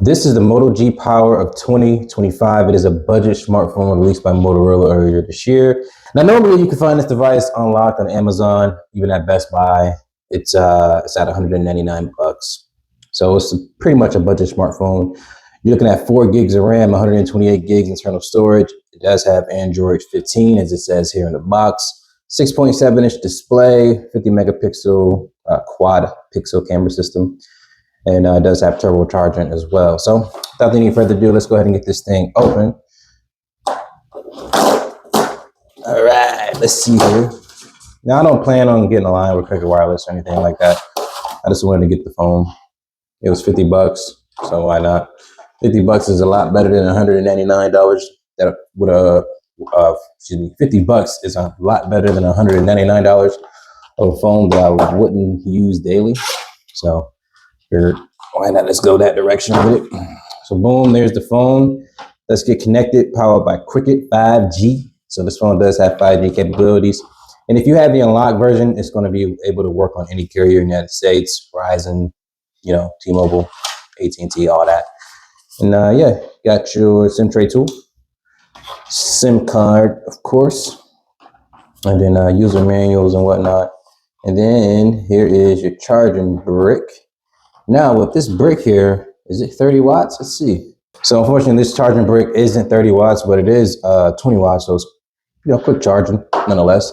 This is the Moto G Power of 2025. It is a budget smartphone released by Motorola earlier this year. Now, normally you can find this device unlocked on Amazon, even at Best Buy. It's at 199 bucks. So it's pretty much a budget smartphone. You're looking at 4 gigs of RAM, 128 gigs internal storage. It does have Android 15, as it says here in the box. 6.7-inch display, 50 megapixel quad pixel camera system. And it does have turbocharging as well. So without any further ado, let's go ahead and get this thing open. All right, let's see here. Now, I don't plan on getting a line with Cricket Wireless or anything like that. I just wanted to get the phone. It was 50 bucks, so why not? 50 bucks is a lot better than $199. That would 50 bucks is a lot better than $199 of a phone that I wouldn't use daily. So why not? Let's go that direction with it. So boom, there's the phone. Let's get connected, powered by Cricket 5G. So this phone does have 5G capabilities. And if you have the unlocked version, it's going to be able to work on any carrier in the United States, Verizon, T-Mobile, AT&T, all that. And yeah, got your SIM tray tool, SIM card, of course, and then user manuals and whatnot. And then here is your charging brick. Now with this brick here, is it 30 watts? Let's see. So unfortunately, this charging brick isn't 30 watts, but it is 20 watts. So it's quick charging nonetheless.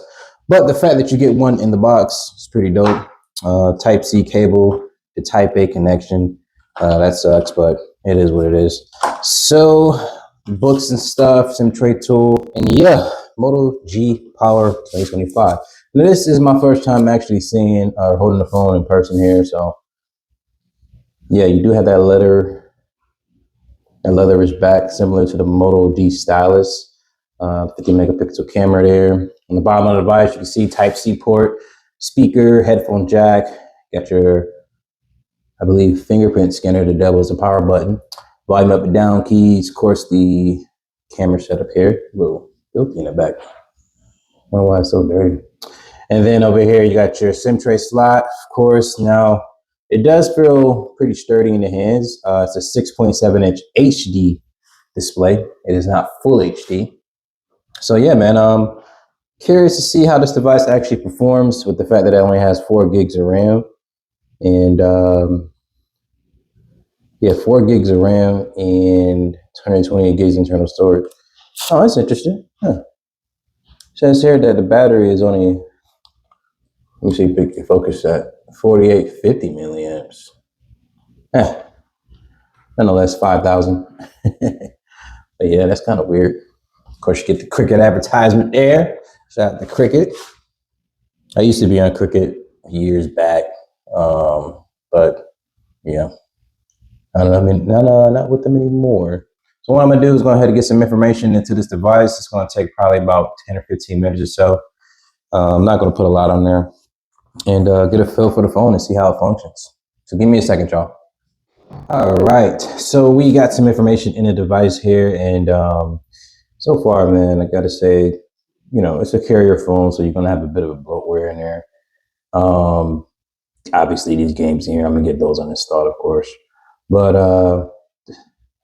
But the fact that you get one in the box is pretty dope. Type-C cable, the Type-A connection. That sucks, but it is what it is. So books and stuff, SIM tray tool, and yeah, Moto G Power 2025. Now this is my first time actually seeing or holding the phone in person here, so yeah, you do have that leatherish back, similar to the Moto G Stylus. 50 megapixel camera there. On the bottom of the device, you can see Type-C port, speaker, headphone jack. Got your, I believe, fingerprint scanner. The devil is a power button. Volume up and down keys. Of course, the camera setup here. A little filthy in the back. I don't know why it's so dirty. And then over here, you got your SIM tray slot, of course. Now, it does feel pretty sturdy in the hands. It's a 6.7-inch HD display. It is not full HD. So yeah, man, curious to see how this device actually performs with the fact that it only has 4 gigs of RAM. And yeah, 4 gigs of RAM and 128 gigs internal storage. Oh, that's interesting. Huh. Says here that the battery is only, let me see, pick your focus at 4850 milliamps. Nonetheless, 5,000. But yeah, that's kind of weird. Of course, you get the Cricket advertisement there. Shout out to Cricket. I used to be on Cricket years back, but yeah, I don't know. I mean, not with them anymore. So what I'm gonna do is go ahead and get some information into this device. It's gonna take probably about 10 or 15 minutes or so. I'm not gonna put a lot on there, and get a feel for the phone and see how it functions. So give me a second, y'all. All right, so we got some information in the device here, and so far, man, I gotta say, it's a carrier phone, so you're gonna have a bit of a bloatware in there. Obviously, these games here, I'm gonna get those uninstalled, of course. But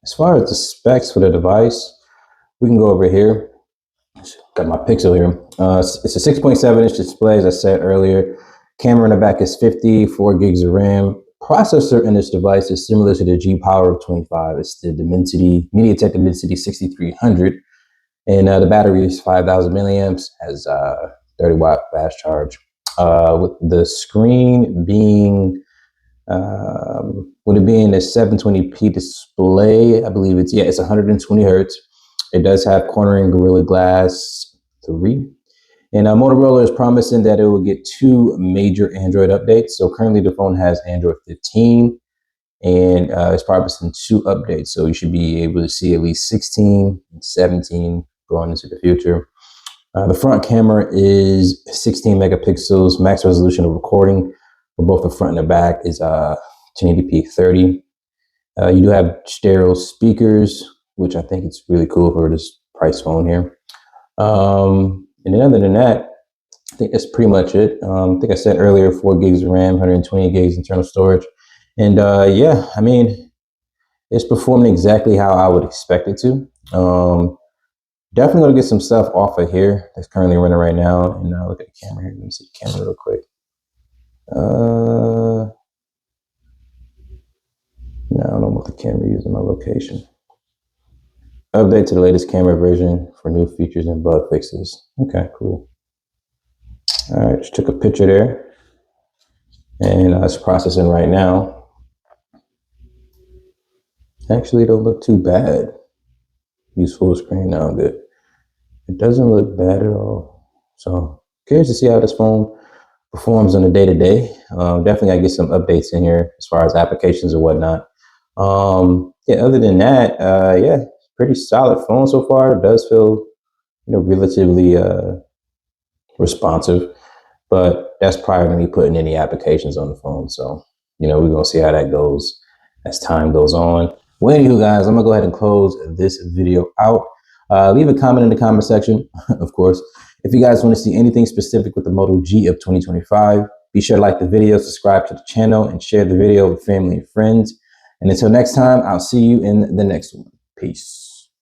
as far as the specs for the device, we can go over here. Got my Pixel here. It's a 6.7-inch display, as I said earlier. Camera in the back is 4 gigs of RAM. Processor in this device is similar to the G Power of 25. It's the MediaTek Dimensity 6300. And the battery is 5,000 milliamps, has 30 watt fast charge. With the screen being, with it being a 720p display, I believe it's 120 hertz. It does have cornering Gorilla Glass 3. And Motorola is promising that it will get 2 major Android updates. So currently the phone has Android 15, and it's promising 2 updates. So you should be able to see at least 16 and 17 going into the future. The front camera is 16 megapixels. Max resolution of recording for both the front and the back is 1080p 30. You do have stereo speakers, which I think it's really cool for this price phone here. And then other than that, I think that's pretty much it. I think I said earlier, 4 gigs of RAM, 120 gigs internal storage. And yeah, I mean, It's performing exactly how I would expect it to. Definitely gonna get some stuff off of here that's currently running right now. And look at the camera here. Let me see the camera real quick. No, I don't know what the camera using my location. Update to the latest camera version for new features and bug fixes. Okay, cool. All right, just took a picture there, and it's processing right now. Actually, it don't look too bad. Use full screen now, good. It doesn't look bad at all. So curious to see how this phone performs on a day-to-day. Definitely gotta get some updates in here as far as applications and whatnot. Yeah, other than that, yeah, pretty solid phone so far. It does feel, relatively responsive, but that's prior to me putting any applications on the phone. So, we're gonna see how that goes as time goes on. Well, anywho, guys, I'm gonna go ahead and close this video out. Leave a comment in the comment section, of course. If you guys want to see anything specific with the Moto G of 2025, be sure to like the video, subscribe to the channel, and share the video with family and friends. And until next time, I'll see you in the next one. Peace.